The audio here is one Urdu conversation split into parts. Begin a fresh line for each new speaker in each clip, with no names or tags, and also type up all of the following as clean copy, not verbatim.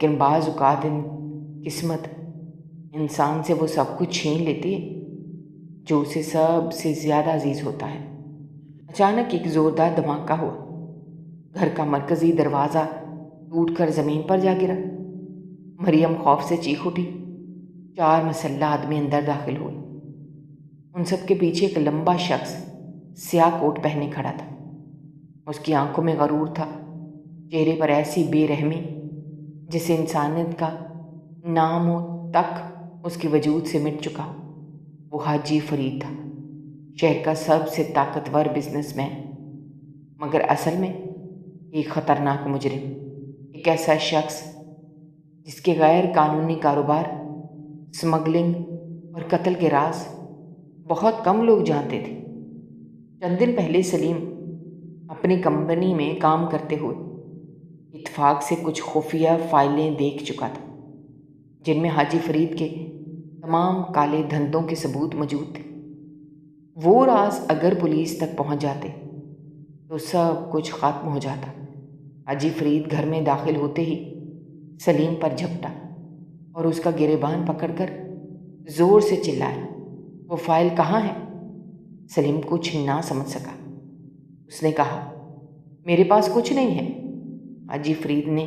لیکن بعض اوقات قسمت انسان سے وہ سب کچھ چھین لیتی ہے جو اسے سب سے زیادہ عزیز ہوتا ہے۔ اچانک ایک زوردار دھماکہ ہوا۔ گھر کا مرکزی دروازہ ٹوٹ کر زمین پر جا گرا۔ مریم خوف سے چیخ اٹھی۔ 4 مسلح آدمی اندر داخل ہوئے۔ ان سب کے پیچھے ایک لمبا شخص سیاہ کوٹ پہنے کھڑا تھا۔ اس کی آنکھوں میں غرور تھا، چہرے پر ایسی بے رحمی جسے انسانیت کا نام و تک اس کے وجود سے مٹ چکا ہو۔ وہ حاجی فرید تھا، شہر کا سب سے طاقتور بزنس مین، مگر اصل میں ایک خطرناک مجرم، ایک ایسا شخص جس کے غیر قانونی کاروبار، اسمگلنگ اور قتل کے راز بہت کم لوگ جانتے تھے۔ چند دن پہلے سلیم اپنی کمپنی میں کام کرتے ہوئے اتفاق سے کچھ خفیہ فائلیں دیکھ چکا تھا جن میں حاجی فرید کے تمام کالے دھندوں کے ثبوت موجود تھے۔ وہ راز اگر پولیس تک پہنچ جاتے تو سب کچھ ختم ہو جاتا۔ حاجی فرید گھر میں داخل ہوتے ہی سلیم پر جھپٹا اور اس کا گریبان پکڑ کر زور سے چلایا، وہ فائل کہاں ہے؟ سلیم کچھ نہ سمجھ سکا۔ اس نے کہا، میرے پاس کچھ نہیں ہے۔ حاجی فرید نے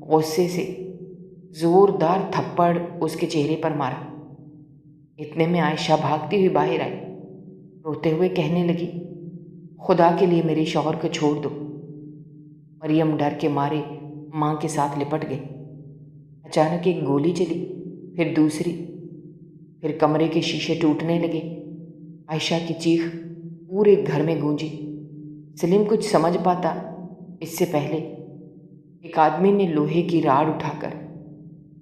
غصے سے زوردار تھپڑ اس کے چہرے پر مارا۔ اتنے میں عائشہ بھاگتی ہوئی باہر آئی، روتے ہوئے کہنے لگی، خدا کے لیے میرے شوہر کو چھوڑ دو۔ مریم ڈر کے مارے ماں کے ساتھ لپٹ گئی۔ اچانک ایک گولی چلی، پھر دوسری، پھر کمرے کے شیشے ٹوٹنے لگے۔ عائشہ کی چیخ پورے گھر میں گونجی۔ سلیم کچھ سمجھ پاتا اس سے پہلے ایک آدمی نے لوہے کی راڑ اٹھا کر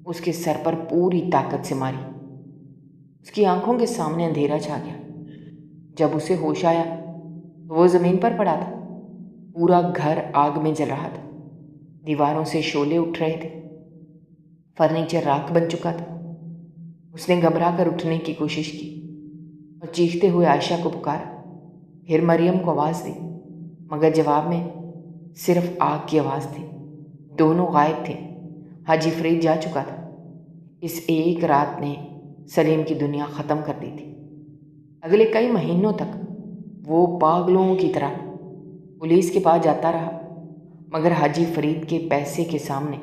اس کے سر پر پوری طاقت سے ماری۔ اس کی آنکھوں کے سامنے اندھیرا چھا گیا۔ جب اسے ہوش آیا تو وہ زمین پر پڑا تھا۔ پورا گھر آگ میں جل رہا تھا، دیواروں سے شعلے اٹھ رہے تھے، فرنیچر راکھ بن چکا تھا۔ اس نے گھبرا کر اٹھنے کی کوشش کی اور چیختے ہوئے عائشہ کو پکارا، پھر مریم کو آواز دی، مگر جواب میں صرف آگ کی آواز تھی۔ دونوں غائب تھے۔ حاجی فرید جا چکا تھا۔ اس ایک رات نے سلیم کی دنیا ختم کر دی تھی۔ اگلے کئی مہینوں تک وہ پاگلوں کی طرح پولیس کے پاس جاتا رہا، مگر حاجی فرید کے پیسے کے سامنے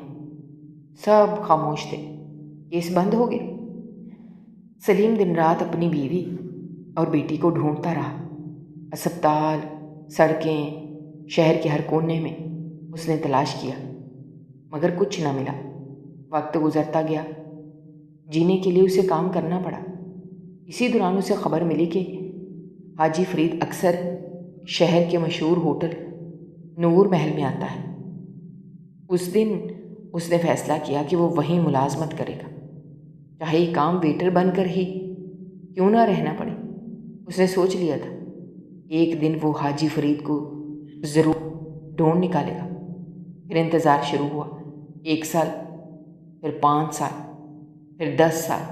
سب خاموش تھے۔ کیس بند ہو گئے۔ سلیم دن رات اپنی بیوی اور بیٹی کو ڈھونڈتا رہا۔ اسپتال، سڑکیں، شہر کے ہر کونے میں اس نے تلاش کیا، مگر کچھ نہ ملا۔ وقت گزرتا گیا، جینے کے لیے اسے کام کرنا پڑا۔ اسی دوران اسے خبر ملی کہ حاجی فرید اکثر شہر کے مشہور ہوٹل نور محل میں آتا ہے۔ اس دن اس نے فیصلہ کیا کہ وہ وہیں ملازمت کرے گا، چاہے یہ کام ویٹر بن کر ہی کیوں نہ رہنا پڑے۔ اس نے سوچ لیا تھا ایک دن وہ حاجی فرید کو ضرور ڈھونڈ نکالے گا۔ پھر انتظار شروع ہوا۔ 1 سال، پھر 5 سال، پھر 10 سال،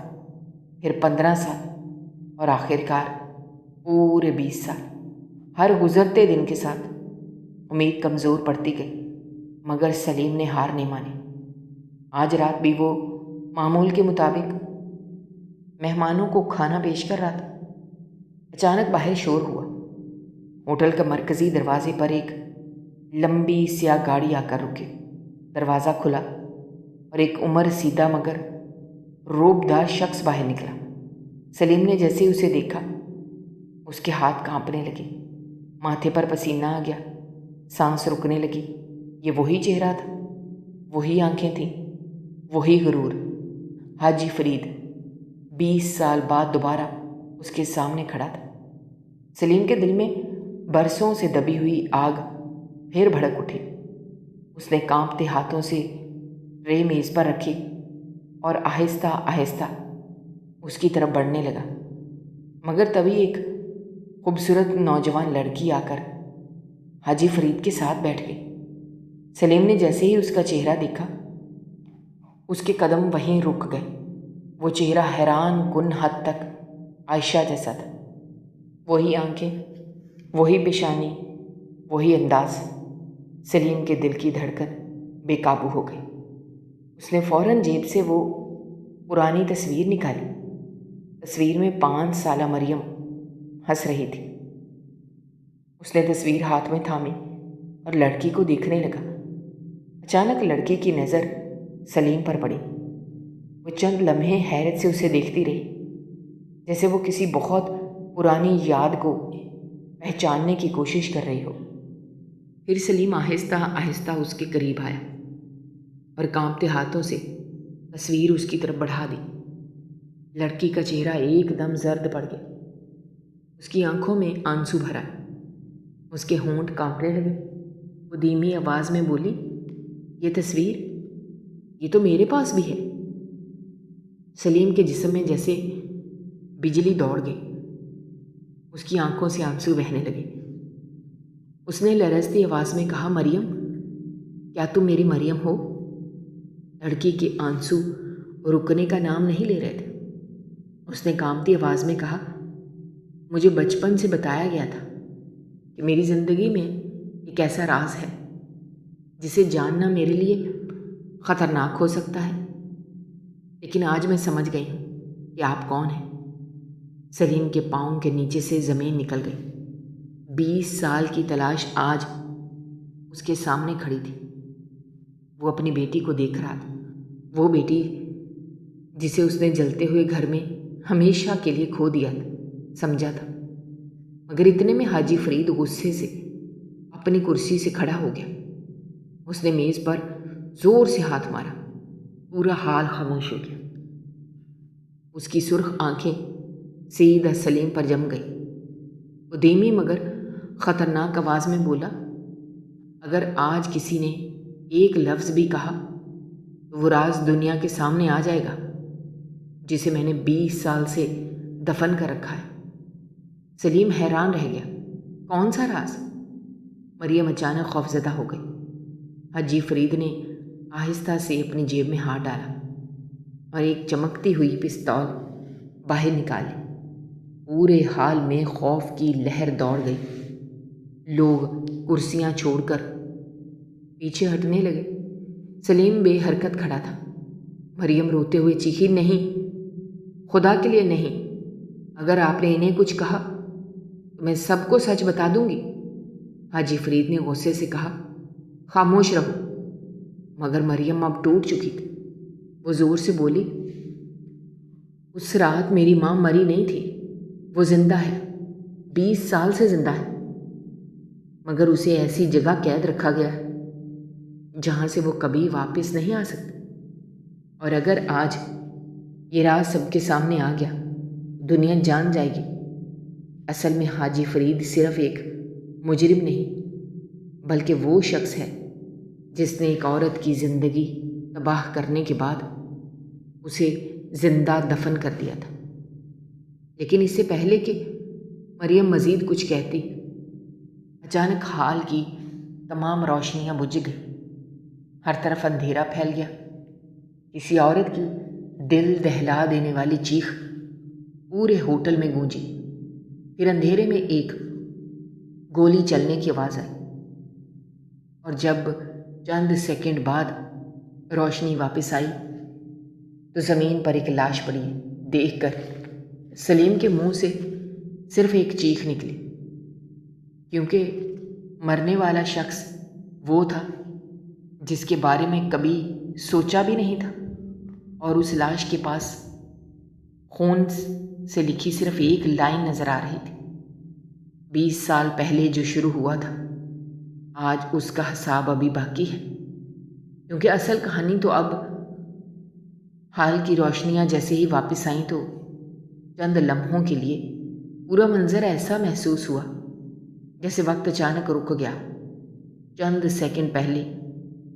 پھر 15 سال اور آخرکار پورے 20 سال۔ ہر گزرتے دن کے ساتھ امید کمزور پڑتی گئی، مگر سلیم نے ہار نہیں مانی۔ آج رات بھی وہ معمول کے مطابق مہمانوں کو کھانا پیش کر رہا تھا۔ اچانک باہر شور ہوا۔ ہوٹل کا مرکزی دروازے پر ایک لمبی سیاہ گاڑی آ کر رکی۔ دروازہ کھلا اور ایک عمر سیدھا مگر روبدار شخص باہر نکلا۔ سلیم نے جیسے ہی اسے دیکھا، اس کے ہاتھ کانپنے لگے، ماتھے پر پسینہ آ گیا، سانس رکنے لگی۔ یہ وہی چہرہ تھا، وہی آنکھیں تھیں، وہی غرور۔ حاجی فرید 20 سال بعد دوبارہ اس کے سامنے کھڑا تھا۔ سلیم کے دل میں برسوں سے دبی ہوئی آگ پھر بھڑک اٹھی۔ اس نے کانپتے ہاتھوں سے ٹرے میز پر رکھی اور آہستہ آہستہ اس کی طرف بڑھنے لگا، مگر تبھی ایک خوبصورت نوجوان لڑکی آ کر حاجی فرید کے ساتھ بیٹھ گئی۔ سلیم نے جیسے ہی اس کا چہرہ دیکھا، اس کے قدم وہیں رک گئے۔ وہ چہرہ حیران کن حد تک عائشہ جیسا تھا، وہی آنکھیں، وہی پیشانی، وہی انداز۔ سلیم کے دل کی دھڑکن بے قابو ہو گئی۔ اس نے فوراً جیب سے وہ پرانی تصویر نکالی۔ تصویر میں 5 سالہ مریم ہنس رہی تھی۔ اس نے تصویر ہاتھ میں تھامی اور لڑکی کو دیکھنے لگا۔ اچانک لڑکی کی نظر سلیم پر پڑی۔ وہ چند لمحے حیرت سے اسے دیکھتی رہی، جیسے وہ کسی بہت پرانی یاد کو پہچاننے کی کوشش کر رہی ہو۔ پھر سلیم آہستہ آہستہ اس کے قریب آیا اور کانپتے ہاتھوں سے تصویر اس کی طرف بڑھا دی۔ لڑکی کا چہرہ ایک دم زرد پڑ گیا۔ اس کی آنکھوں میں آنسو بھرا، اس کے ہونٹ کانپنے لگے۔ وہ دھیمی آواز میں بولی، یہ تصویر، یہ تو میرے پاس بھی ہے۔ سلیم کے جسم میں جیسے بجلی دوڑ گئی، اس کی آنکھوں سے آنسو بہنے لگے۔ اس نے لرزتی آواز میں کہا، مریم، کیا تم میری مریم ہو؟ لڑکی کے آنسو رکنے کا نام نہیں لے رہے تھے۔ اس نے کانپتی آواز میں کہا، مجھے بچپن سے بتایا گیا تھا کہ میری زندگی میں ایک ایسا راز ہے جسے جاننا میرے لیے خطرناک ہو سکتا ہے، لیکن آج میں سمجھ گئی ہوں کہ آپ کون ہیں۔ سلیم کے پاؤں کے نیچے سے زمین نکل گئی۔ 20 سال کی تلاش آج اس کے سامنے کھڑی تھی۔ وہ اپنی بیٹی کو دیکھ رہا تھا، وہ بیٹی جسے اس نے جلتے ہوئے گھر میں ہمیشہ کے لیے کھو دیا تھا، سمجھا تھا۔ مگر اتنے میں حاجی فرید غصے سے اپنی کرسی سے کھڑا ہو گیا۔ اس نے میز پر زور سے ہاتھ مارا، پورا حال خاموش ہو گیا۔ اس کی سرخ آنکھیں سیدھا سلیم پر جم گئی۔ وہ دھیمی مگر خطرناک آواز میں بولا، اگر آج کسی نے ایک لفظ بھی کہا تو وہ راز دنیا کے سامنے آ جائے گا جسے میں نے 20 سال سے دفن کر رکھا ہے۔ سلیم حیران رہ گیا۔ کون سا راز؟ مریم اچانک خوفزدہ ہو گئی۔ حاجی فرید نے آہستہ سے اپنی جیب میں ہاتھ ڈالا اور ایک چمکتی ہوئی پستول باہر نکالی۔ پورے حال میں خوف کی لہر دوڑ گئی۔ لوگ کرسیاں چھوڑ کر پیچھے ہٹنے لگے۔ سلیم بے حرکت کھڑا تھا۔ مریم روتے ہوئے چیخی، نہیں، خدا کے لیے نہیں، اگر آپ نے انہیں کچھ کہا تو میں سب کو سچ بتا دوں گی۔ حاجی فرید نے غصے سے کہا، خاموش رہو۔ مگر مریم اب ٹوٹ چکی تھی۔ وہ زور سے بولی، اس رات میری ماں مری نہیں تھی، وہ زندہ ہے، 20 سال سے زندہ ہے، مگر اسے ایسی جگہ قید رکھا گیا ہے جہاں سے وہ کبھی واپس نہیں آ سکتی۔ اور اگر آج یہ راز سب کے سامنے آ گیا، دنیا جان جائے گی۔ اصل میں حاجی فرید صرف ایک مجرم نہیں، بلکہ وہ شخص ہے جس نے ایک عورت کی زندگی تباہ کرنے کے بعد اسے زندہ دفن کر دیا تھا۔ لیکن اس سے پہلے کہ مریم مزید کچھ کہتی، اچانک حال کی تمام روشنیاں بجھ گئیں۔ ہر طرف اندھیرا پھیل گیا۔ کسی عورت کی دل دہلا دینے والی چیخ پورے ہوٹل میں گونجی۔ پھر اندھیرے میں ایک گولی چلنے کی آواز آئی، اور جب چند سیکنڈ بعد روشنی واپس آئی تو زمین پر ایک لاش پڑی دیکھ کر سلیم کے منہ سے صرف ایک چیخ نکلی، کیونکہ مرنے والا شخص وہ تھا جس کے بارے میں کبھی سوچا بھی نہیں تھا، اور اس لاش کے پاس خون سے لکھی صرف ایک لائن نظر آ رہی تھی، 20 سال پہلے جو شروع ہوا تھا، آج اس کا حساب ابھی باقی ہے، کیونکہ اصل کہانی تو اب حال کی روشنیاں جیسے ہی واپس آئیں تو چند لمحوں کے لیے پورا منظر ایسا محسوس ہوا جیسے وقت اچانک رک گیا۔ چند سیکنڈ پہلے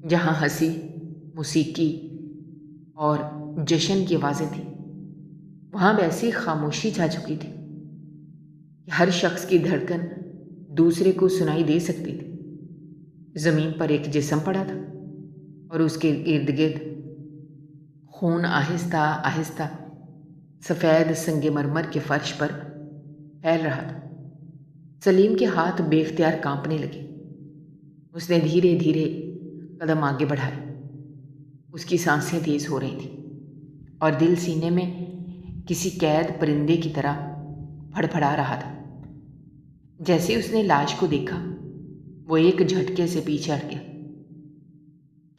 جہاں ہنسی، موسیقی اور جشن کی آوازیں تھیں، وہاں ویسی خاموشی چھا چکی تھی کہ ہر شخص کی دھڑکن دوسرے کو سنائی دے سکتی تھی۔ زمین پر ایک جسم پڑا تھا اور اس کے ارد گرد خون آہستہ آہستہ سفید سنگ مرمر کے فرش پر پھیل رہا تھا۔ سلیم کے ہاتھ بے اختیار کانپنے لگے۔ اس نے دھیرے دھیرے قدم آگے بڑھائے۔ اس کی سانسیں تیز ہو رہی تھیں اور دل سینے میں کسی قید پرندے کی طرح پھڑ پھڑا رہا تھا۔ جیسے اس نے لاش کو دیکھا وہ ایک جھٹکے سے پیچھے ہٹ گیا،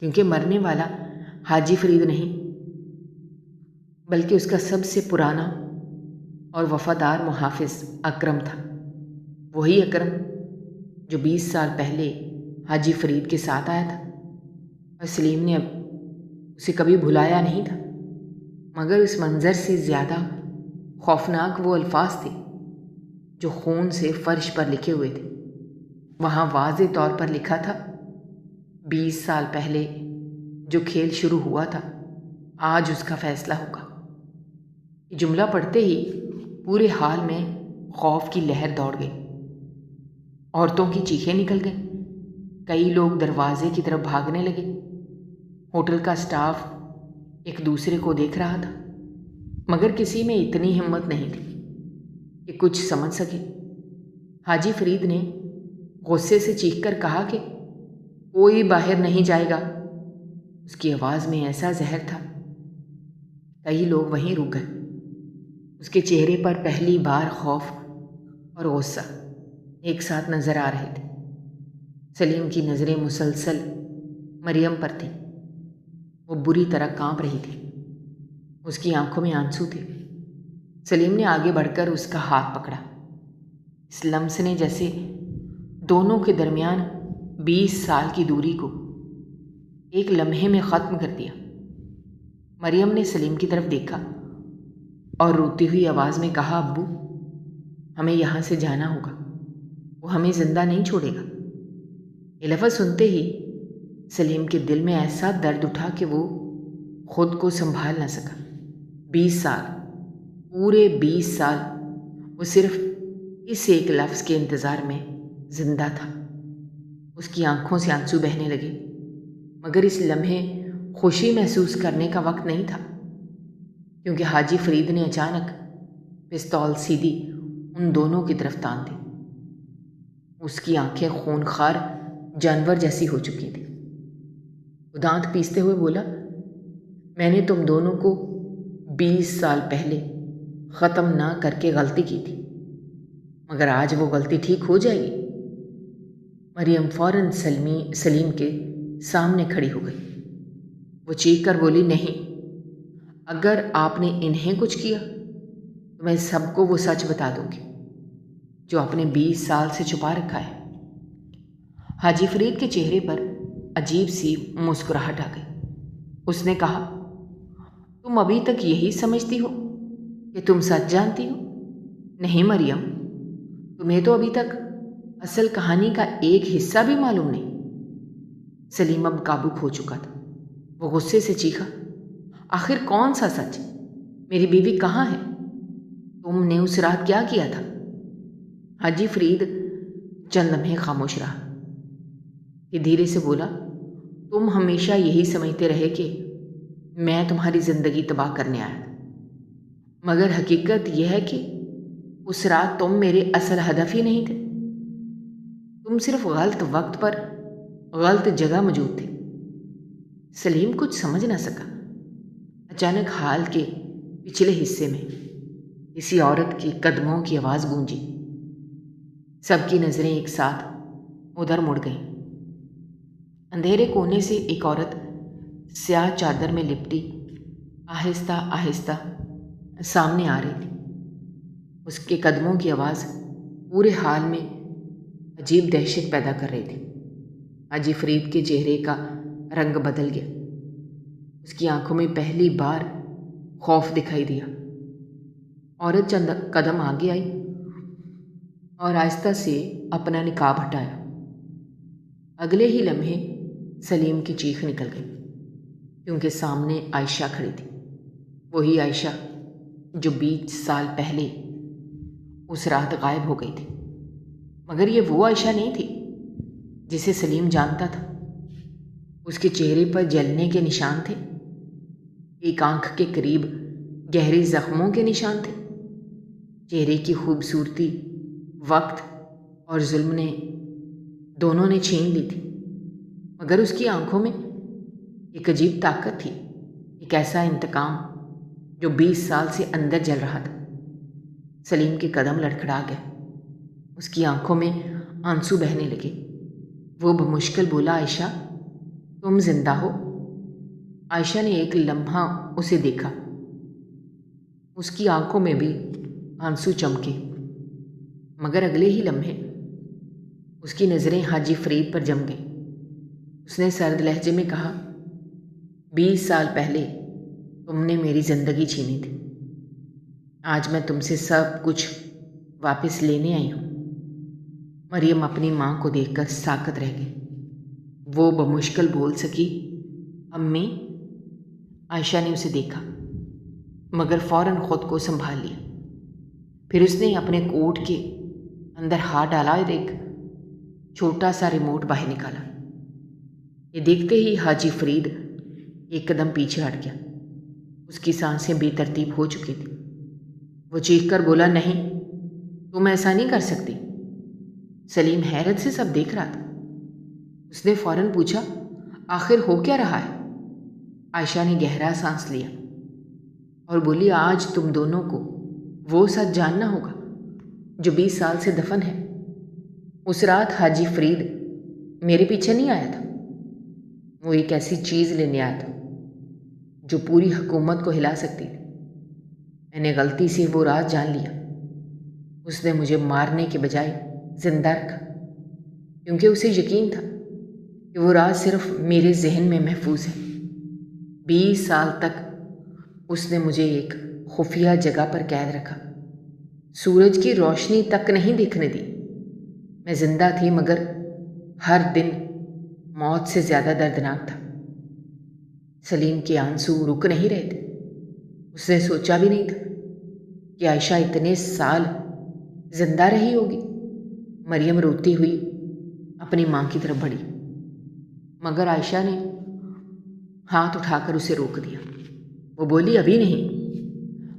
کیونکہ مرنے والا حاجی فرید نہیں بلکہ اس کا سب سے پرانا اور وفادار محافظ اکرم تھا۔ وہی اکرم جو 20 سال پہلے حاجی فرید کے ساتھ آیا تھا، اور سلیم نے اب اسے کبھی بھلایا نہیں تھا۔ مگر اس منظر سے زیادہ خوفناک وہ الفاظ تھے جو خون سے فرش پر لکھے ہوئے تھے۔ وہاں واضح طور پر لکھا تھا، 20 سال پہلے جو کھیل شروع ہوا تھا آج اس کا فیصلہ ہوگا۔ یہ جملہ پڑھتے ہی پورے حال میں خوف کی لہر دوڑ گئی۔ عورتوں کی چیخیں نکل گئیں، کئی لوگ دروازے کی طرف بھاگنے لگے۔ ہوٹل کا سٹاف ایک دوسرے کو دیکھ رہا تھا، مگر کسی میں اتنی ہمت نہیں تھی کہ کچھ سمجھ سکے۔ حاجی فرید نے غصے سے چیخ کر کہا کہ کوئی باہر نہیں جائے گا۔ اس کی آواز میں ایسا زہر تھا، کئی لوگ وہیں رک گئے۔ اس کے چہرے پر پہلی بار خوف اور غصہ ایک ساتھ نظر آ رہے تھے۔ سلیم کی نظریں مسلسل مریم پر تھیں۔ وہ بری طرح کانپ رہی تھی، اس کی آنکھوں میں آنسو تھے۔ سلیم نے آگے بڑھ کر اس کا ہاتھ پکڑا۔ اس لمس نے جیسے دونوں کے درمیان 20 سال کی دوری کو ایک لمحے میں ختم کر دیا۔ مریم نے سلیم کی طرف دیکھا اور روتی ہوئی آواز میں کہا، ابو ہمیں یہاں سے جانا ہوگا، وہ ہمیں زندہ نہیں چھوڑے گا۔ یہ لفظ سنتے ہی سلیم کے دل میں ایسا درد اٹھا کہ وہ خود کو سنبھال نہ سکا۔ 20 سال، پورے 20 سال وہ صرف اس ایک لفظ کے انتظار میں زندہ تھا۔ اس کی آنکھوں سے آنسو بہنے لگے، مگر اس لمحے خوشی محسوس کرنے کا وقت نہیں تھا، کیونکہ حاجی فرید نے اچانک پستول سیدھی ان دونوں کی طرف تان دی۔ اس کی آنکھیں خونخوار جانور جیسی ہو چکی تھیں۔ وہ دانت پیستے ہوئے بولا، میں نے تم دونوں کو 20 سال پہلے ختم نہ کر کے غلطی کی تھی، مگر آج وہ غلطی ٹھیک ہو جائے گی۔ مریم فوراً سلیم کے سامنے کھڑی ہو گئی۔ وہ چیخ کر بولی، نہیں، اگر آپ نے انہیں کچھ کیا تو میں سب کو وہ سچ بتا دوں گی جو آپ نے 20 سال سے چھپا رکھا ہے۔ حاجی فرید کے چہرے پر عجیب سی مسکراہٹ آ گئی۔ اس نے کہا، تم ابھی تک یہی سمجھتی ہو کہ تم سچ جانتی ہو؟ نہیں مریم، تمہیں تو ابھی تک اصل کہانی کا ایک حصہ بھی معلوم نہیں۔ سلیم اب قابو کھو چکا تھا۔ وہ غصے سے چیخا، آخر کون سا سچ؟ میری بیوی کہاں ہے؟ تم نے اس رات کیا کیا تھا؟ حاجی فرید چند لمحے خاموش رہا، پھر دھیرے سے بولا، تم ہمیشہ یہی سمجھتے رہے کہ میں تمہاری زندگی تباہ کرنے آیا تھا، مگر حقیقت یہ ہے کہ اس رات تم میرے اصل ہدف ہی نہیں تھے۔ تم صرف غلط وقت پر غلط جگہ موجود تھے۔ سلیم کچھ سمجھ نہ سکا۔ اچانک ہال کے پچھلے حصے میں کسی عورت کے قدموں کی آواز گونجی۔ سب کی نظریں ایک ساتھ ادھر مڑ گئیں۔ اندھیرے کونے سے ایک عورت سیاہ چادر میں لپٹی آہستہ آہستہ سامنے آ رہی تھی۔ اس کے قدموں کی آواز پورے حال میں عجیب دہشت پیدا کر رہی تھی۔ حاجی فرید کے چہرے کا رنگ بدل گیا۔ اس کی آنکھوں میں پہلی بار خوف دکھائی دیا۔ عورت چند قدم آگے آئی اور آہستہ سے اپنا نقاب ہٹایا۔ اگلے ہی لمحے سلیم کی چیخ نکل گئی، کیونکہ سامنے عائشہ کھڑی تھی، وہی عائشہ جو 20 سال پہلے اس رات غائب ہو گئی تھی۔ مگر یہ وہ عائشہ نہیں تھی جسے سلیم جانتا تھا۔ اس کے چہرے پر جلنے کے نشان تھے، ایک آنکھ کے قریب گہرے زخموں کے نشان تھے۔ چہرے کی خوبصورتی وقت اور ظلم نے دونوں نے چھین لی تھی، مگر اس کی آنکھوں میں ایک عجیب طاقت تھی، ایک ایسا انتقام جو 20 سال سے اندر جل رہا تھا۔ سلیم کے قدم لڑکھڑا گئے، اس کی آنکھوں میں آنسو بہنے لگے۔ وہ بمشکل بولا، عائشہ تم زندہ ہو؟ عائشہ نے ایک لمحہ اسے دیکھا، اس کی آنکھوں میں بھی آنسو چمکے، مگر اگلے ہی لمحے اس کی نظریں حاجی فرید پر جم گئیں۔ اس نے سرد لہجے میں کہا، 20 سال پہلے تم نے میری زندگی چھینی تھی، آج میں تم سے سب کچھ واپس لینے آئی ہوں۔ مریم اپنی ماں کو دیکھ کر ساکت رہ گئی۔ وہ بمشکل بول سکی، امی۔ عائشہ نے اسے دیکھا مگر فوراً خود کو سنبھال لیا۔ پھر اس نے اپنے کوٹ کے اندر ہاتھ ڈالا اور ایک چھوٹا سا ریموٹ باہر نکالا۔ یہ دیکھتے ہی حاجی فرید ایک قدم پیچھے ہٹ گیا۔ اس کی سانسیں بے ترتیب ہو چکی تھیں۔ وہ چیخ کر بولا، نہیں، تم ایسا نہیں کر سکتی۔ سلیم حیرت سے سب دیکھ رہا تھا۔ اس نے فوراً پوچھا، آخر ہو کیا رہا ہے؟ عائشہ نے گہرا سانس لیا اور بولی، آج تم دونوں کو وہ سچ جاننا ہوگا جو 20 سال سے دفن ہے۔ اس رات حاجی فرید میرے پیچھے نہیں آیا تھا، وہ ایک ایسی چیز لینے آیا تھا جو پوری حکومت کو ہلا سکتی تھی۔ میں نے غلطی سے وہ راز جان لیا۔ اس نے مجھے مارنے کے بجائے زندہ رکھا، کیونکہ اسے یقین تھا کہ وہ راز صرف میرے ذہن میں محفوظ ہے۔ 20 سال تک اس نے مجھے ایک خفیہ جگہ پر قید رکھا، سورج کی روشنی تک نہیں دیکھنے دی۔ میں زندہ تھی مگر ہر دن موت سے زیادہ دردناک تھا۔ سلیم کے آنسو رک نہیں رہے تھے۔ اس نے سوچا بھی نہیں تھا کہ عائشہ اتنے سال زندہ رہی ہوگی۔ مریم روتی ہوئی اپنی ماں کی طرف بڑھی، مگر عائشہ نے ہاتھ اٹھا کر اسے روک دیا۔ وہ بولی، ابھی نہیں،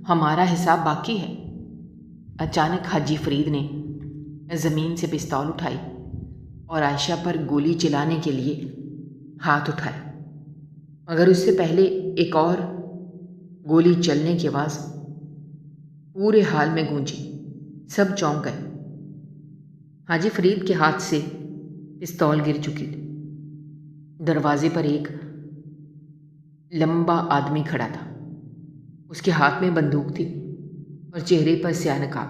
ہمارا حساب باقی ہے۔ اچانک حاجی فرید نے زمین سے پستول اٹھائی اور عائشہ پر گولی چلانے کے لیے ہاتھ اٹھایا، مگر اس سے پہلے ایک اور گولی چلنے کی آواز پورے حال میں گونجی۔ سب چونک گئے۔ حاجی فرید کے ہاتھ سے پستول گر چکی تھی۔ دروازے پر ایک لمبا آدمی کھڑا تھا، اس کے ہاتھ میں بندوق تھی اور چہرے پر سیاہ نقاب۔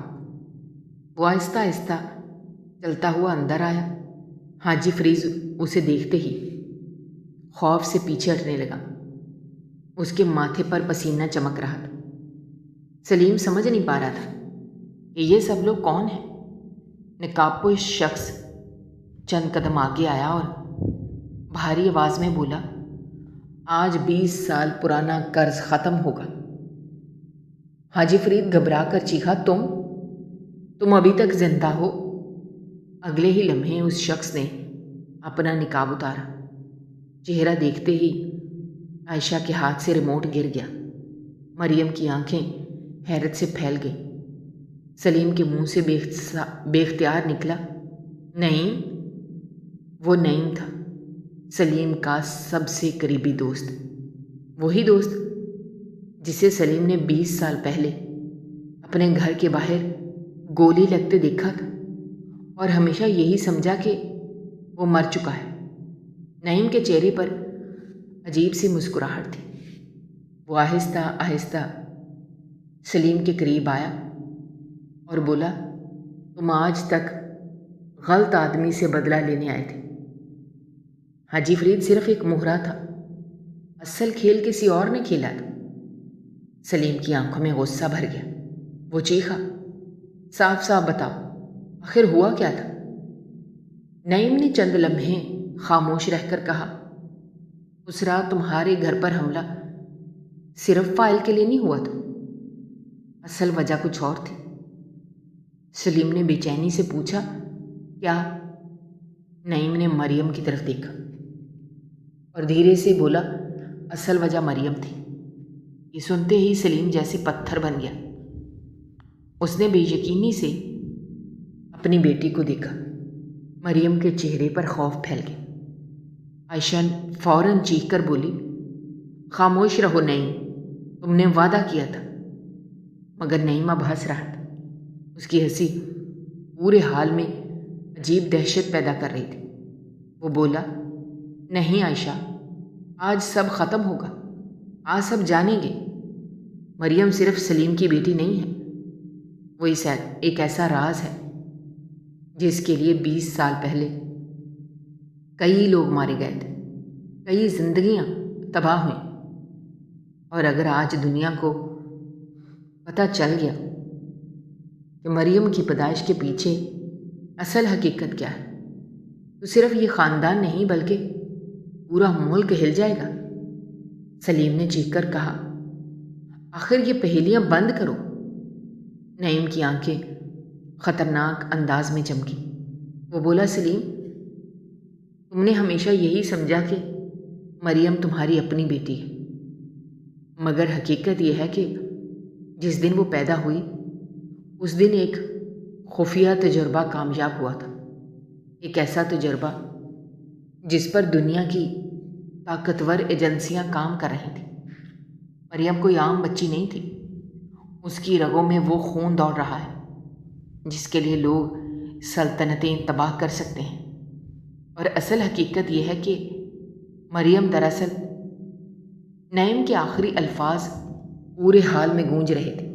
وہ آہستہ آہستہ چلتا ہوا اندر آیا۔ حاجی فرید اسے دیکھتے ہی خوف سے پیچھے ہٹنے لگا۔ اس کے ماتھے پر پسینہ چمک رہا تھا۔ سلیم سمجھ نہیں پا رہا تھا کہ یہ سب لوگ کون ہیں۔ نقاب پوش شخص چند قدم آگے آیا اور بھاری آواز میں بولا، آج 20 سال پرانا قرض ختم ہوگا۔ حاجی فرید گھبرا کر چیخا، تم ابھی تک زندہ ہو؟ اگلے ہی لمحے اس شخص نے اپنا نقاب اتارا۔ چہرہ دیکھتے ہی عائشہ کے ہاتھ سے ریموٹ گر گیا۔ مریم کی آنکھیں حیرت سے پھیل گئیں۔ سلیم کے منہ سے بے اختیار نکلا، نہیں۔ وہ نعیم تھا، سلیم کا سب سے قریبی دوست، وہی دوست جسے سلیم نے 20 سال پہلے اپنے گھر کے باہر گولی لگتے دیکھا تھا اور ہمیشہ یہی سمجھا کہ وہ مر چکا ہے۔ نعیم کے چہرے پر عجیب سی مسکراہٹ تھی۔ وہ آہستہ آہستہ سلیم کے قریب آیا اور بولا، تم آج تک غلط آدمی سے بدلہ لینے آئے تھے۔ حاجی فرید صرف ایک مہرا تھا، اصل کھیل کسی اور نے کھیلا تھا۔ سلیم کی آنکھوں میں غصہ بھر گیا۔ وہ چیخا، صاف صاف بتاؤ، آخر ہوا کیا تھا؟ نعیم نے چند لمحے خاموش رہ کر کہا، اس رات تمہارے گھر پر حملہ صرف فائل کے لیے نہیں ہوا تھا، اصل وجہ کچھ اور تھی۔ سلیم نے بے چینی سے پوچھا، کیا؟ نعیم نے مریم کی طرف دیکھا اور دھیرے سے بولا، اصل وجہ مریم تھی۔ یہ سنتے ہی سلیم جیسے پتھر بن گیا۔ اس نے بے یقینی سے اپنی بیٹی کو دیکھا۔ مریم کے چہرے پر خوف پھیل گیا۔ عائشہ فوراً چیخ کر بولی، خاموش رہو نعیم، تم نے وعدہ کیا تھا۔ مگر نعیمہ بھنس رہا تھا۔ اس کی ہنسی پورے حال میں عجیب دہشت پیدا کر رہی تھی۔ وہ بولا، نہیں عائشہ، آج سب ختم ہوگا، آج سب جانیں گے مریم صرف سلیم کی بیٹی نہیں ہے، وہ ایک ایسا راز ہے جس کے لیے 20 سال پہلے کئی لوگ مارے گئے تھے، کئی زندگیاں تباہ ہوئیں، اور اگر آج دنیا کو پتہ چل گیا کہ مریم کی پیدائش کے پیچھے اصل حقیقت کیا ہے تو صرف یہ خاندان نہیں بلکہ پورا ملک ہل جائے گا۔ سلیم نے چیخ کر کہا، آخر یہ پہیلیاں بند کرو۔ نعیم کی آنکھیں خطرناک انداز میں چمکی۔ وہ بولا، سلیم، تم نے ہمیشہ یہی سمجھا کہ مریم تمہاری اپنی بیٹی ہے، مگر حقیقت یہ ہے کہ جس دن وہ پیدا ہوئی اس دن ایک خفیہ تجربہ کامیاب ہوا تھا، ایک ایسا تجربہ جس پر دنیا کی طاقتور ایجنسیاں کام کر رہی تھیں۔ مریم کوئی عام بچی نہیں تھی، اس کی رگوں میں وہ خون دوڑ رہا ہے جس کے لیے لوگ سلطنتیں تباہ کر سکتے ہیں، اور اصل حقیقت یہ ہے کہ مریم دراصل… نعیم کے آخری الفاظ پورے حال میں گونج رہے تھے،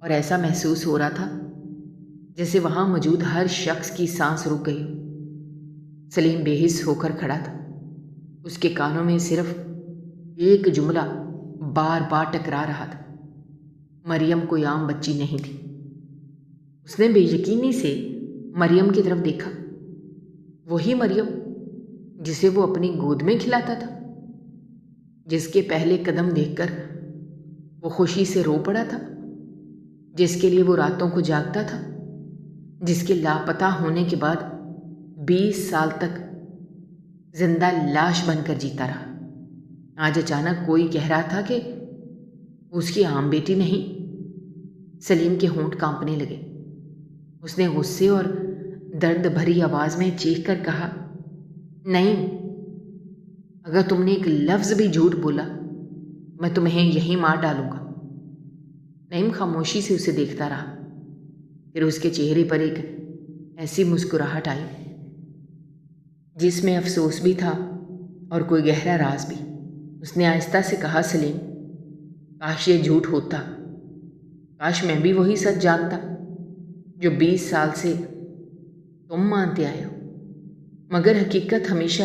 اور ایسا محسوس ہو رہا تھا جیسے وہاں موجود ہر شخص کی سانس رک گئی۔ سلیم بے حس ہو کر کھڑا تھا، اس کے کانوں میں صرف ایک جملہ بار بار ٹکرا رہا تھا، مریم کوئی عام بچی نہیں تھی۔ اس نے بے یقینی سے مریم کی طرف دیکھا، وہی مریم جسے وہ اپنی گود میں کھلاتا تھا، جس کے پہلے قدم دیکھ کر وہ خوشی سے رو پڑا تھا، جس کے لیے وہ راتوں کو جاگتا تھا، جس کے لاپتہ ہونے کے بعد 20 سال تک زندہ لاش بن کر جیتا رہا۔ آج اچانک کوئی کہہ رہا تھا کہ اس کی عام بیٹی نہیں۔ سلیم کے ہونٹ کانپنے لگے۔ اس نے غصے اور درد بھری آواز میں چیخ کر کہا، نعیم، اگر تم نے ایک لفظ بھی جھوٹ بولا میں تمہیں یہیں مار ڈالوں گا۔ نعیم خاموشی سے اسے دیکھتا رہا، پھر اس کے چہرے پر ایک ایسی مسکراہٹ آئی جس میں افسوس بھی تھا اور کوئی گہرا راز بھی۔ اس نے آہستہ سے کہا، سلیم، کاش یہ جھوٹ ہوتا، کاش میں بھی وہی سچ جانتا جو 20 سال سے تم مانتے آئے ہو، مگر حقیقت ہمیشہ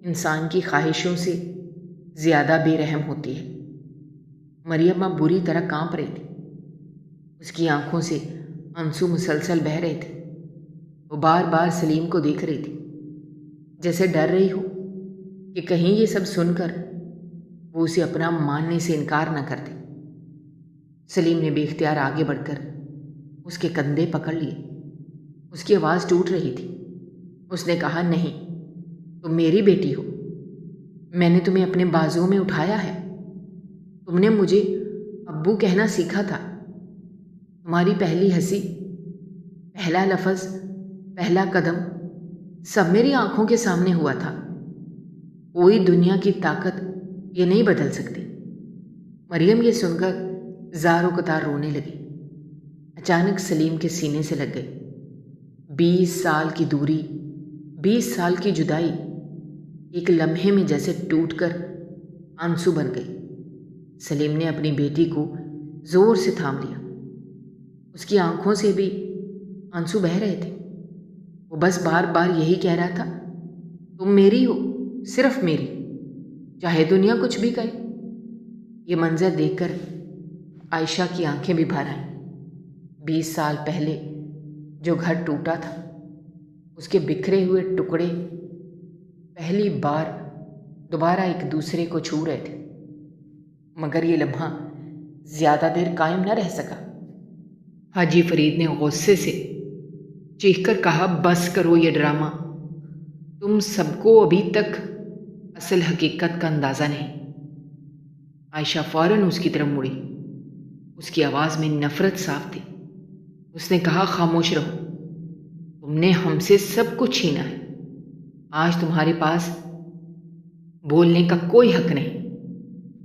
انسان کی خواہشوں سے زیادہ بے رحم ہوتی ہے۔ مریم اب بری طرح کانپ رہی تھی، اس کی آنکھوں سے آنسو مسلسل بہہ رہے تھے۔ وہ بار بار سلیم کو دیکھ رہی تھی، جیسے ڈر رہی ہو کہ کہیں یہ سب سن کر وہ اسے اپنا ماننے سے انکار نہ کر دے۔ سلیم نے بے اختیار آگے بڑھ کر اس کے کندھے پکڑ لیے۔ اس کی آواز ٹوٹ رہی تھی۔ اس نے کہا، نہیں، تم میری بیٹی ہو، میں نے تمہیں اپنے بازوؤں میں اٹھایا ہے، تم نے مجھے ابو کہنا سیکھا تھا، تمہاری پہلی ہنسی، پہلا لفظ، پہلا قدم سب میری آنکھوں کے سامنے ہوا تھا۔ کوئی دنیا کی طاقت یہ نہیں بدل سکتی۔ مریم یہ سن کر زار و قطار رونے لگی۔ اچانک سلیم کے سینے سے لگ گئی۔ 20 سال کی دوری، 20 سال کی جدائی ایک لمحے میں جیسے ٹوٹ کر آنسو بن گئی۔ سلیم نے اپنی بیٹی کو زور سے تھام لیا۔ اس کی آنکھوں سے بھی آنسو بہہ رہے تھے۔ وہ بس بار بار یہی کہہ رہا تھا، تم میری ہو، صرف میری، چاہے دنیا کچھ بھی کہے۔ یہ منظر دیکھ کر عائشہ کی آنکھیں بھی بھر آئیں۔ 20 سال پہلے جو گھر ٹوٹا تھا، اس کے بکھرے ہوئے ٹکڑے پہلی بار دوبارہ ایک دوسرے کو چھو رہے تھے، مگر یہ لمحہ زیادہ دیر قائم نہ رہ سکا۔ حاجی فرید نے غصے سے چیخ کر کہا، بس کرو یہ ڈرامہ، تم سب کو ابھی تک اصل حقیقت کا اندازہ نہیں۔ عائشہ فوراً اس کی طرف مڑی۔ اس کی آواز میں نفرت صاف تھی۔ اس نے کہا، خاموش رہو، تم نے ہم سے سب کچھ چھینا ہے، آج تمہارے پاس بولنے کا کوئی حق نہیں۔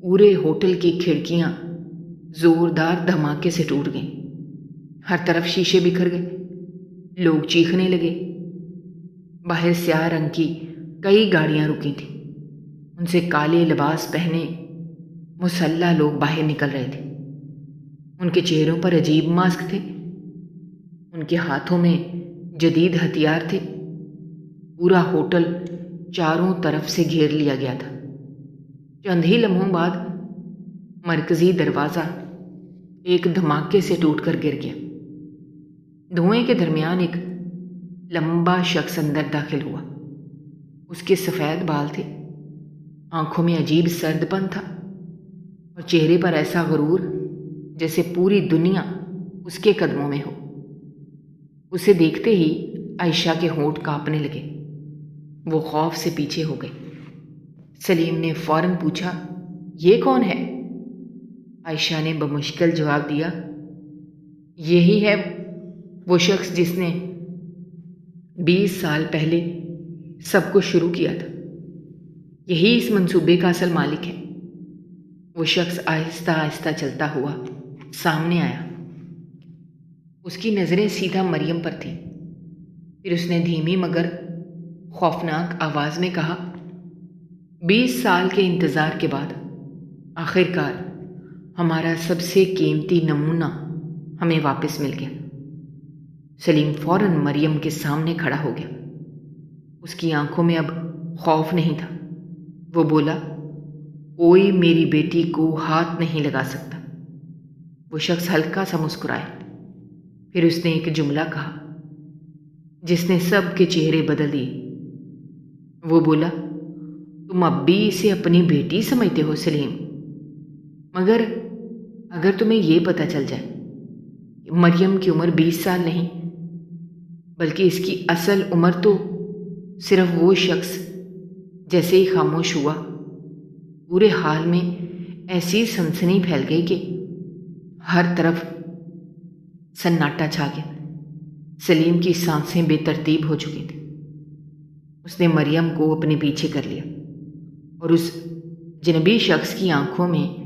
پورے ہوٹل کی کھڑکیاں زوردار دھماکے سے ٹوٹ گئیں۔ ہر طرف شیشے بکھر گئے، لوگ چیخنے لگے۔ باہر سیاہ رنگ کی کئی گاڑیاں رکی تھیں، ان سے کالے لباس پہنے مسلح لوگ باہر نکل رہے تھے۔ ان کے چہروں پر عجیب ماسک تھے، ان کے ہاتھوں میں جدید ہتھیار تھے۔ پورا ہوٹل چاروں طرف سے گھیر لیا گیا تھا۔ چند ہی لمحوں بعد مرکزی دروازہ ایک دھماکے سے ٹوٹ کر گر گیا۔ دھوئیں کے درمیان ایک لمبا شخص اندر داخل ہوا۔ اس کے سفید بال تھے، آنکھوں میں عجیب سرد پن تھا اور چہرے پر ایسا غرور جیسے پوری دنیا اس کے قدموں میں ہو۔ اسے دیکھتے ہی عائشہ کے ہونٹ کانپنے لگے۔ وہ خوف سے پیچھے ہو گئی۔ سلیم نے فوراً پوچھا، یہ کون ہے؟ عائشہ نے بمشکل جواب دیا، یہی ہے وہ شخص جس نے 20 سال پہلے سب کچھ شروع کیا تھا۔ یہی اس منصوبے کا اصل مالک ہے۔ وہ شخص آہستہ آہستہ چلتا ہوا سامنے آیا۔ اس کی نظریں سیدھا مریم پر تھیں۔ پھر اس نے دھیمی مگر خوفناک آواز میں کہا، 20 سال کے انتظار کے بعد آخرکار ہمارا سب سے قیمتی نمونہ ہمیں واپس مل گیا۔ سلیم فوراً مریم کے سامنے کھڑا ہو گیا۔ اس کی آنکھوں میں اب خوف نہیں تھا۔ وہ بولا، کوئی میری بیٹی کو ہاتھ نہیں لگا سکتا۔ وہ شخص ہلکا سا مسکرایا۔ پھر اس نے ایک جملہ کہا جس نے سب کے چہرے بدل دیے۔ وہ بولا، تم اب بھی اسے اپنی بیٹی سمجھتے ہو سلیم، مگر اگر تمہیں یہ پتہ چل جائے کہ مریم کی عمر 20 سال نہیں بلکہ اس کی اصل عمر تو صرف وہ شخص جیسے ہی خاموش ہوا، پورے حال میں ایسی سنسنی پھیل گئی کہ ہر طرف سناٹا چھا گیا۔ سلیم کی سانسیں بے ترتیب ہو چکی تھیں۔ اس نے مریم کو اپنے پیچھے کر لیا اور اس جنبی شخص کی آنکھوں میں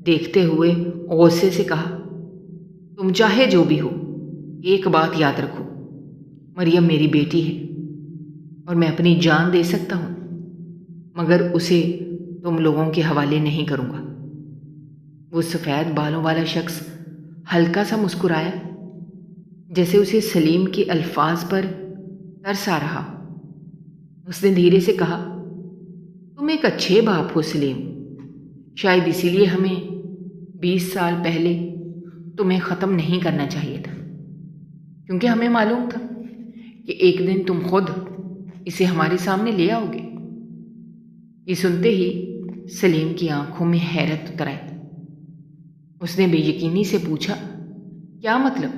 دیکھتے ہوئے غصے سے کہا، تم چاہے جو بھی ہو، ایک بات یاد رکھو، مریم میری بیٹی ہے اور میں اپنی جان دے سکتا ہوں، مگر اسے تم لوگوں کے حوالے نہیں کروں گا۔ وہ سفید بالوں والا شخص ہلکا سا مسکرایا، جیسے اسے سلیم کے الفاظ پر ترس آ رہا۔ اس نے دھیرے سے کہا، تم ایک اچھے باپ ہو سلیم، شاید اسی لیے ہمیں 20 سال پہلے تمہیں ختم نہیں کرنا چاہیے تھا، کیونکہ ہمیں معلوم تھا کہ ایک دن تم خود اسے ہمارے سامنے لے آؤ گے۔ یہ سنتے ہی سلیم کی آنکھوں میں حیرت اتر آئی۔ اس نے بے یقینی سے پوچھا، کیا مطلب؟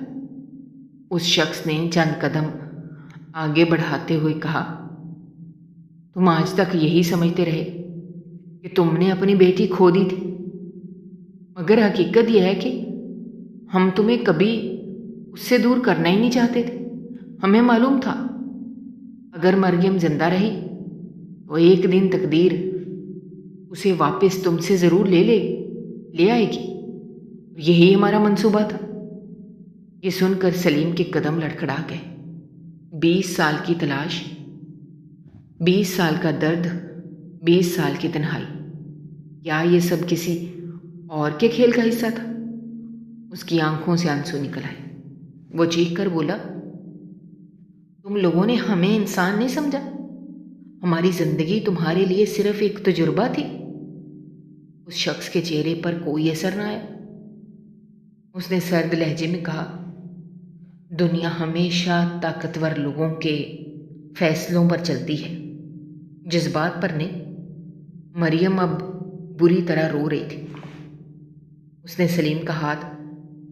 اس شخص نے چند قدم آگے بڑھاتے ہوئے کہا، تم آج تک یہی سمجھتے رہے کہ تم نے اپنی بیٹی کھو دی تھی، مگر حقیقت یہ ہے کہ ہم تمہیں کبھی اس سے دور کرنا ہی نہیں چاہتے تھے۔ ہمیں معلوم تھا اگر مریم زندہ رہی تو ایک دن تقدیر اسے واپس تم سے ضرور لے آئے گی۔ یہی ہمارا منصوبہ تھا۔ یہ سن کر سلیم کے قدم لڑکھڑا گئے۔ 20 سال کی تلاش، 20 سال کا درد، 20 سال کی تنہائی، کیا یہ سب کسی اور کے کھیل کا حصہ تھا؟ اس کی آنکھوں سے آنسو نکل آئے۔ وہ چیخ کر بولا، تم لوگوں نے ہمیں انسان نہیں سمجھا، ہماری زندگی تمہارے لیے صرف ایک تجربہ تھی۔ اس شخص کے چہرے پر کوئی اثر نہ آیا۔ اس نے سرد لہجے میں کہا، دنیا ہمیشہ طاقتور لوگوں کے فیصلوں پر چلتی ہے، جذبات پر نہیں۔ مریم اب بری طرح رو رہی تھی۔ اس نے سلیم کا ہاتھ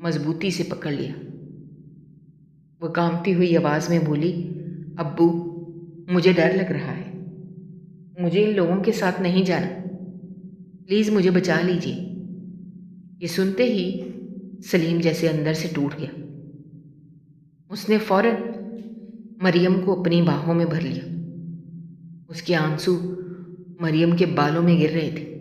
مضبوطی سے پکڑ لیا۔ وہ کانپتی ہوئی آواز میں بولی، ابو، مجھے ڈر لگ رہا ہے، مجھے ان لوگوں کے ساتھ نہیں جانا، پلیز مجھے بچا لیجیے۔ یہ سنتے ہی سلیم جیسے اندر سے ٹوٹ گیا۔ اس نے فوراً مریم کو اپنی باہوں میں بھر لیا۔ اس کے آنسو مریم کے بالوں میں گر رہے تھے۔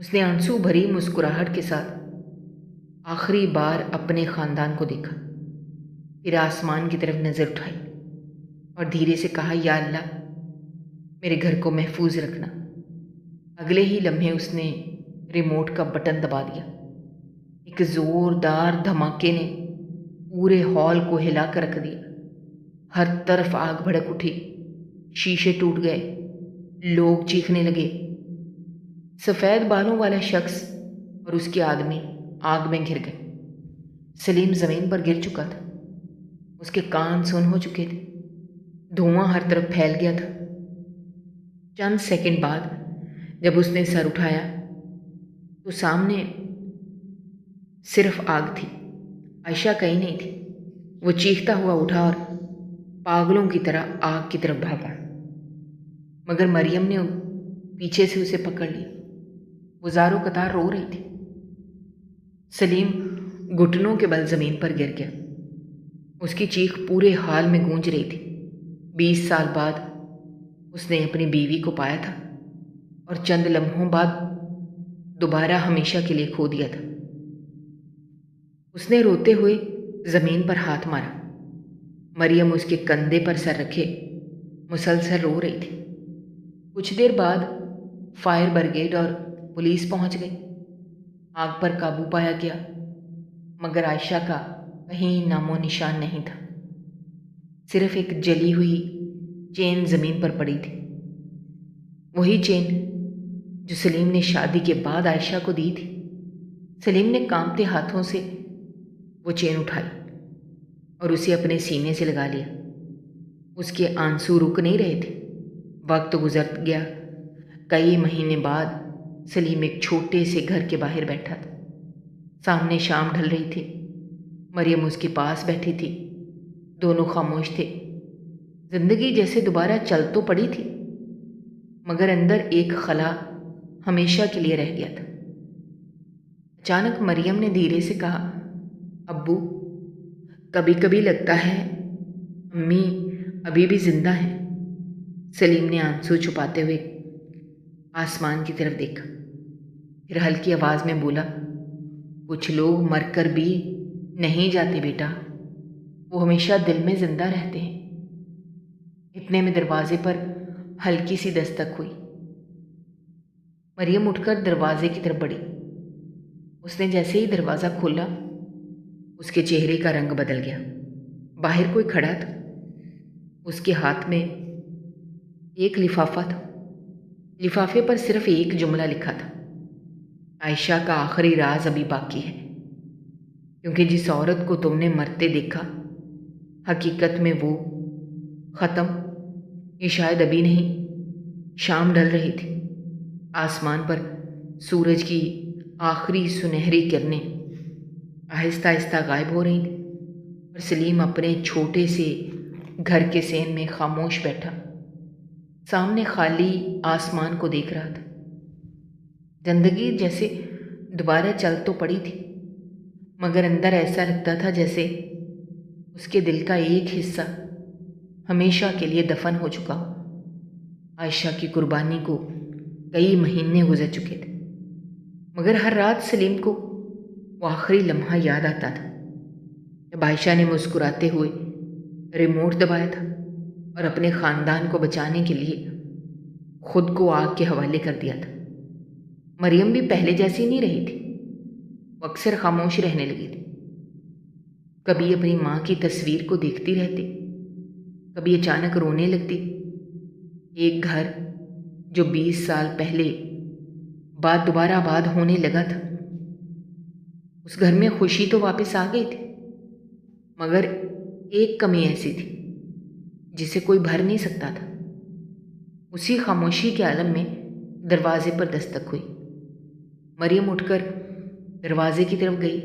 اس نے آنسو بھری مسکراہٹ کے ساتھ آخری بار اپنے خاندان کو دیکھا، پھر آسمان کی طرف نظر اٹھائی اور دھیرے سے کہا، یا اللہ میرے گھر کو محفوظ رکھنا۔ اگلے ہی لمحے اس نے ریموٹ کا بٹن دبا دیا۔ ایک زوردار دھماکے نے پورے ہال کو ہلا کر رکھ دیا۔ ہر طرف آگ بھڑک اٹھی، شیشے ٹوٹ گئے، لوگ چیخنے لگے۔ سفید بالوں والا شخص اور اس کے آدمی آگ میں گر گئے۔ سلیم زمین پر گر چکا تھا، اس کے کان سن ہو چکے تھے، دھواں ہر طرف پھیل گیا تھا۔ چند سیکنڈ بعد جب اس نے سر اٹھایا تو سامنے صرف آگ تھی، عائشہ کہیں نہیں تھی۔ وہ چیختا ہوا اٹھا اور پاگلوں کی طرح آگ کی طرف بھاگا، مگر مریم نے پیچھے سے اسے پکڑ لیا۔ وہ زاروں قطار رو رہی تھی۔ سلیم گھٹنوں کے بل زمین پر گر گیا۔ اس کی چیخ پورے حال میں گونج رہی تھی۔ 20 سال بعد اس نے اپنی بیوی کو پایا تھا اور چند لمحوں بعد دوبارہ ہمیشہ کے لیے کھو دیا تھا۔ اس نے روتے ہوئے زمین پر ہاتھ مارا۔ مریم اس کے کندھے پر سر رکھے مسلسل رو رہی تھی۔ کچھ دیر بعد فائر بریگیڈ اور پولیس پہنچ گئی۔ آگ پر قابو پایا گیا، مگر عائشہ کا کہیں نام و نشان نہیں تھا۔ صرف ایک جلی ہوئی چین زمین پر پڑی تھی، وہی چین جو سلیم نے شادی کے بعد عائشہ کو دی تھی۔ سلیم نے کانپتے ہاتھوں سے وہ چین اٹھائی اور اسے اپنے سینے سے لگا لیا۔ اس کے آنسو رک نہیں رہے تھے۔ وقت گزر گیا۔ کئی مہینے بعد سلیم ایک چھوٹے سے گھر کے باہر بیٹھا تھا۔ سامنے شام ڈھل رہی تھی۔ مریم اس کے پاس بیٹھی تھی۔ دونوں خاموش تھے۔ زندگی جیسے دوبارہ چل تو پڑی تھی، مگر اندر ایک خلا ہمیشہ کے لیے رہ گیا تھا۔ اچانک مریم نے دھیرے سے کہا، ابو، کبھی کبھی لگتا ہے امی ابھی بھی زندہ ہیں۔ سلیم نے آنسو چھپاتے ہوئے آسمان کی طرف دیکھا، پھر ہلکی آواز میں بولا، کچھ لوگ مر کر بھی نہیں جاتے بیٹا، وہ ہمیشہ دل میں زندہ رہتے ہیں۔ اتنے میں دروازے پر ہلکی سی دستک ہوئی۔ مریم اٹھ کر دروازے کی طرف بڑھی۔ اس نے جیسے ہی دروازہ کھولا، اس کے چہرے کا رنگ بدل گیا۔ باہر کوئی کھڑا تھا، اس کے ہاتھ میں ایک لفافہ تھا۔ لفافے پر صرف ایک جملہ لکھا تھا، عائشہ کا آخری راز ابھی باقی ہے، کیونکہ جس عورت کو تم نے مرتے دیکھا، حقیقت میں وہ ختم، یہ شاید ابھی نہیں۔ شام ڈھل رہی تھی۔ آسمان پر سورج کی آخری سنہری کرنیں آہستہ آہستہ غائب ہو رہی تھیں، اور سلیم اپنے چھوٹے سے گھر کے سین میں خاموش بیٹھا سامنے خالی آسمان کو دیکھ رہا تھا۔ زندگی جیسے دوبارہ چل تو پڑی تھی، مگر اندر ایسا لگتا تھا جیسے اس کے دل کا ایک حصہ ہمیشہ کے لیے دفن ہو چکا ہو۔ عائشہ کی قربانی کو کئی مہینے گزر چکے تھے، مگر ہر رات سلیم کو وہ آخری لمحہ یاد آتا تھا جب عائشہ نے مسکراتے ہوئے ریموٹ دبایا تھا اور اپنے خاندان کو بچانے کے لیے خود کو آگ کے حوالے کر دیا تھا۔ مریم بھی پہلے جیسی نہیں رہی تھی، وہ اکثر خاموش رہنے لگی تھی۔ کبھی اپنی ماں کی تصویر کو دیکھتی رہتی، کبھی اچانک رونے لگتی۔ ایک گھر جو 20 سال پہلے بعد دوبارہ آباد ہونے لگا تھا، اس گھر میں خوشی تو واپس آ گئی تھی، مگر ایک کمی ایسی تھی جسے کوئی بھر نہیں سکتا تھا۔ اسی خاموشی کے عالم میں دروازے پر دستک ہوئی۔ مریم اٹھ کر دروازے کی طرف گئی۔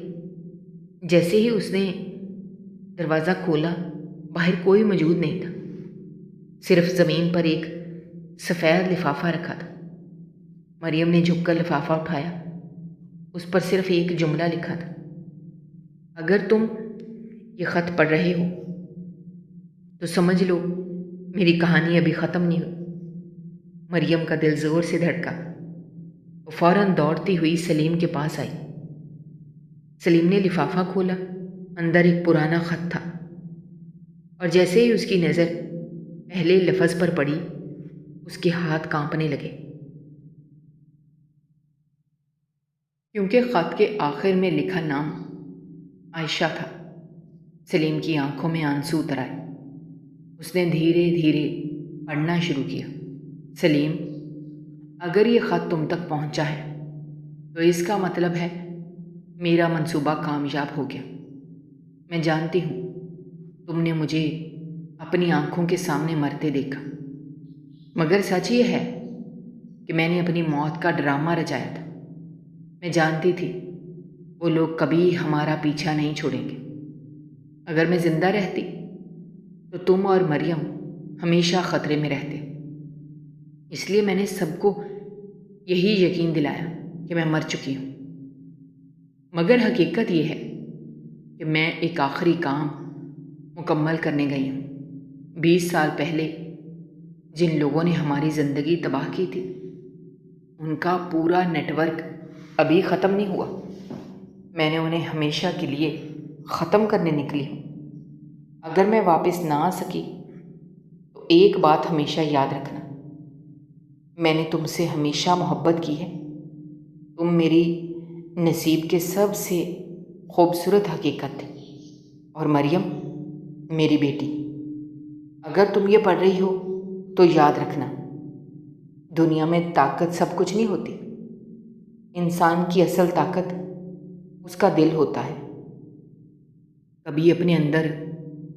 جیسے ہی اس نے دروازہ کھولا، باہر کوئی موجود نہیں تھا، صرف زمین پر ایک سفید لفافہ رکھا تھا۔ مریم نے جھک کر لفافہ اٹھایا۔ اس پر صرف ایک جملہ لکھا تھا، اگر تم یہ خط پڑھ رہے ہو تو سمجھ لو میری کہانی ابھی ختم نہیں ہوئی۔ مریم کا دل زور سے دھڑکا۔ وہ فوراً دوڑتی ہوئی سلیم کے پاس آئی۔ سلیم نے لفافہ کھولا، اندر ایک پرانا خط تھا، اور جیسے ہی اس کی نظر پہلے لفظ پر پڑی، اس کے ہاتھ کانپنے لگے، کیونکہ خط کے آخر میں لکھا نام عائشہ تھا۔ سلیم کی آنکھوں میں آنسو اتر آئے۔ اس نے دھیرے دھیرے پڑھنا شروع کیا۔ سلیم، اگر یہ خط تم تک پہنچا ہے تو اس کا مطلب ہے میرا منصوبہ کامیاب ہو گیا۔ میں جانتی ہوں تم نے مجھے اپنی آنکھوں کے سامنے مرتے دیکھا، مگر سچ یہ ہے کہ میں نے اپنی موت کا ڈرامہ رچایا تھا۔ میں جانتی تھی وہ لوگ کبھی ہمارا پیچھا نہیں چھوڑیں گے۔ اگر میں زندہ رہتی تو تم اور مریم ہمیشہ خطرے میں رہتے، اس لیے میں نے سب کو یہی یقین دلایا کہ میں مر چکی ہوں۔ مگر حقیقت یہ ہے کہ میں ایک آخری کام مکمل کرنے گئی ہوں۔ 20 سال پہلے جن لوگوں نے ہماری زندگی تباہ کی تھی، ان کا پورا نیٹ ورک ابھی ختم نہیں ہوا۔ میں نے انہیں ہمیشہ کے لیے ختم کرنے نکلی ہوں۔ اگر میں واپس نہ آ سکی تو ایک بات ہمیشہ یاد رکھنا، میں نے تم سے ہمیشہ محبت کی ہے۔ تم میری نصیب کے سب سے خوبصورت حقیقت تھی، اور مریم میری بیٹی۔ اگر تم یہ پڑھ رہی ہو تو یاد رکھنا، دنیا میں طاقت سب کچھ نہیں ہوتی۔ انسان کی اصل طاقت اس کا دل ہوتا ہے۔ کبھی اپنے اندر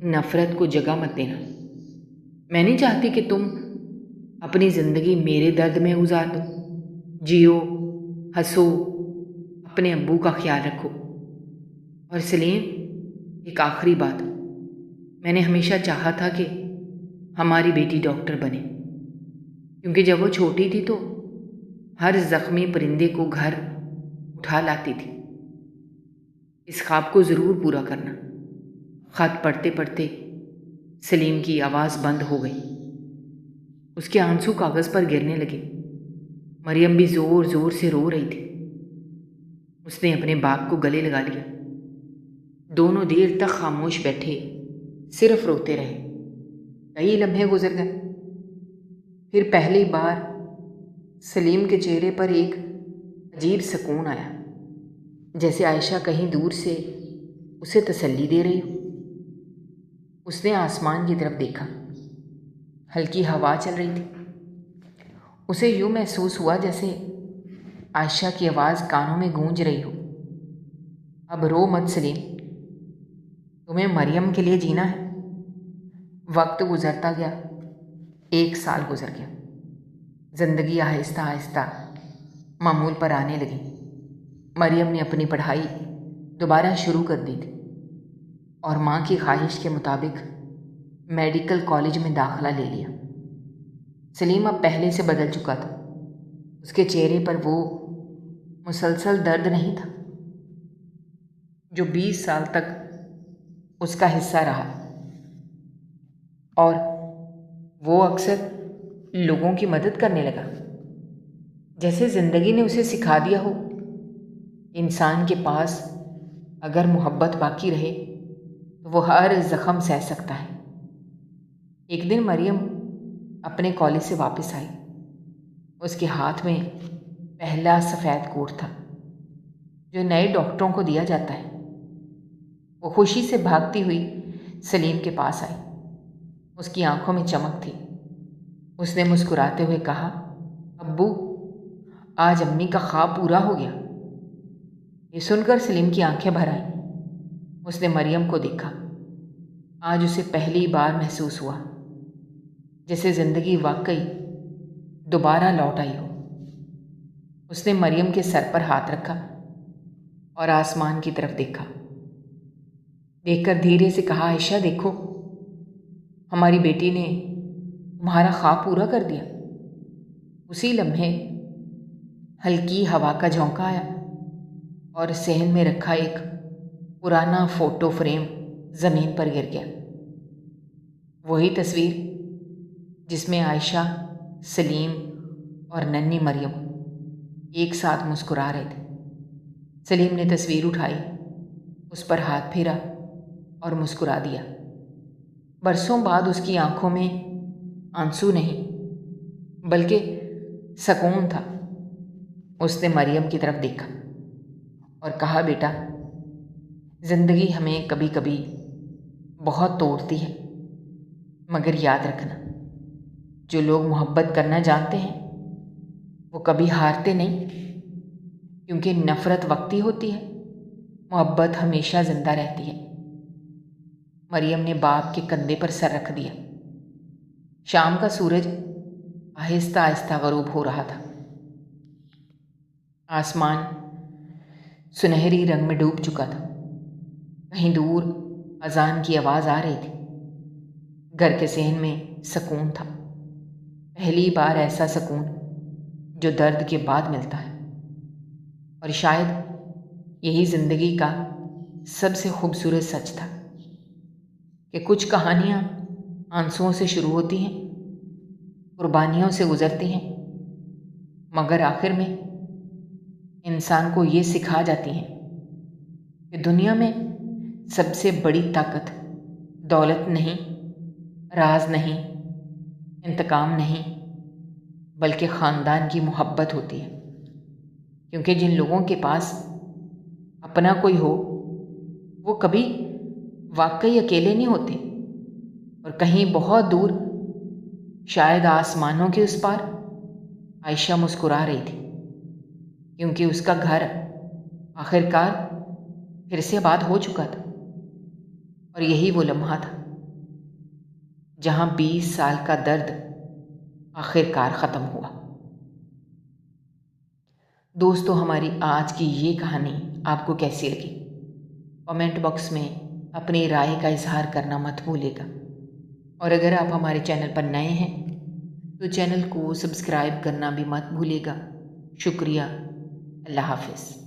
نفرت کو جگہ مت دینا۔ میں نہیں چاہتی کہ تم اپنی زندگی میرے درد میں گزار دو۔ جیو، ہنسو، اپنے ابو کا خیال رکھو۔ اور سلیم، ایک آخری بات، میں نے ہمیشہ چاہا تھا کہ ہماری بیٹی ڈاکٹر بنے، کیونکہ جب وہ چھوٹی تھی تو ہر زخمی پرندے کو گھر اٹھا لاتی تھی۔ اس خواب کو ضرور پورا کرنا۔ خط پڑھتے پڑھتے سلیم کی آواز بند ہو گئی۔ اس کے آنسو کاغذ پر گرنے لگے۔ مریم بھی زور زور سے رو رہی تھی۔ اس نے اپنے باپ کو گلے لگا لیا۔ دونوں دیر تک خاموش بیٹھے، صرف روتے رہے۔ کئی لمحے گزر گئے، پھر پہلی بار سلیم کے چہرے پر ایک عجیب سکون آیا، جیسے عائشہ کہیں دور سے اسے تسلی دے رہی ہو۔ اس نے آسمان کی طرف دیکھا۔ ہلکی ہوا چل رہی تھی۔ اسے یوں محسوس ہوا جیسے عائشہ کی آواز کانوں میں گونج رہی ہو، اب رو مت سلیم، تمہیں مریم کے لیے جینا ہے۔ وقت گزرتا گیا، 1 سال گزر گیا۔ زندگی آہستہ آہستہ معمول پر آنے لگی۔ مریم نے اپنی پڑھائی دوبارہ شروع کر دی تھی، اور ماں کی خواہش کے مطابق میڈیکل کالج میں داخلہ لے لیا۔ سلیم اب پہلے سے بدل چکا تھا۔ اس کے چہرے پر وہ مسلسل درد نہیں تھا جو 20 سال تک اس کا حصہ رہا، اور وہ اکثر لوگوں کی مدد کرنے لگا، جیسے زندگی نے اسے سکھا دیا ہو، انسان کے پاس اگر محبت باقی رہے تو وہ ہر زخم سہ سکتا ہے۔ ایک دن مریم اپنے کالج سے واپس آئی۔ اس کے ہاتھ میں پہلا سفید کوٹ تھا جو نئے ڈاکٹروں کو دیا جاتا ہے۔ وہ خوشی سے بھاگتی ہوئی سلیم کے پاس آئی۔ اس کی آنکھوں میں چمک تھی۔ اس نے مسکراتے ہوئے کہا، ابو، آج امی کا خواب پورا ہو گیا۔ یہ سن کر سلیم کی آنکھیں بھر آئیں۔ اس نے مریم کو دیکھا۔ آج اسے پہلی بار محسوس ہوا جیسے زندگی واقعی دوبارہ لوٹ آئی ہو۔ اس نے مریم کے سر پر ہاتھ رکھا اور آسمان کی طرف دیکھا۔ دیکھ کر دھیرے سے کہا، عائشہ دیکھو، ہماری بیٹی نے تمہارا خواب پورا کر دیا۔ اسی لمحے ہلکی ہوا کا جھونکا آیا اور صحن میں رکھا ایک پرانا فوٹو فریم زمین پر گر گیا۔ وہی تصویر جس میں عائشہ، سلیم اور ننھی مریم ایک ساتھ مسکرا رہے تھے۔ سلیم نے تصویر اٹھائی، اس پر ہاتھ پھیرا اور مسکرا دیا۔ برسوں بعد اس کی آنکھوں میں آنسو نہیں بلکہ سکون تھا۔ اس نے مریم کی طرف دیکھا اور کہا، بیٹا، زندگی ہمیں کبھی کبھی بہت توڑتی ہے، مگر یاد رکھنا، جو لوگ محبت کرنا جانتے ہیں وہ کبھی ہارتے نہیں، کیونکہ نفرت وقتی ہوتی ہے، محبت ہمیشہ زندہ رہتی ہے۔ مریم نے باپ کے کندھے پر سر رکھ دیا۔ شام کا سورج آہستہ آہستہ غروب ہو رہا تھا۔ آسمان سنہری رنگ میں ڈوب چکا تھا۔ کہیں دور اذان کی آواز آ رہی تھی۔ گھر کے صحن میں سکون تھا، پہلی بار ایسا سکون جو درد کے بعد ملتا ہے، اور شاید یہی زندگی کا سب سے خوبصورت سچ تھا کہ کچھ کہانیاں آنسوؤں سے شروع ہوتی ہیں، قربانیوں سے گزرتی ہیں، مگر آخر میں انسان کو یہ سکھا جاتی ہیں کہ دنیا میں سب سے بڑی طاقت دولت نہیں، راز نہیں، انتقام نہیں، بلکہ خاندان کی محبت ہوتی ہے۔ کیونکہ جن لوگوں کے پاس اپنا کوئی ہو وہ کبھی واقعی اکیلے نہیں ہوتے، اور کہیں بہت دور، شاید آسمانوں کے اس پار، عائشہ مسکرا رہی تھی، کیونکہ اس کا گھر آخرکار پھر سے آباد ہو چکا تھا، اور یہی وہ لمحہ تھا جہاں 20 سال کا درد آخرکار ختم ہوا۔ دوستو، ہماری آج کی یہ کہانی آپ کو کیسی لگی؟ کمنٹ باکس میں اپنی رائے کا اظہار کرنا مت بھولیے گا، اور اگر آپ ہمارے چینل پر نئے ہیں تو چینل کو سبسکرائب کرنا بھی مت بھولیے گا۔ شکریہ۔ اللہ حافظ۔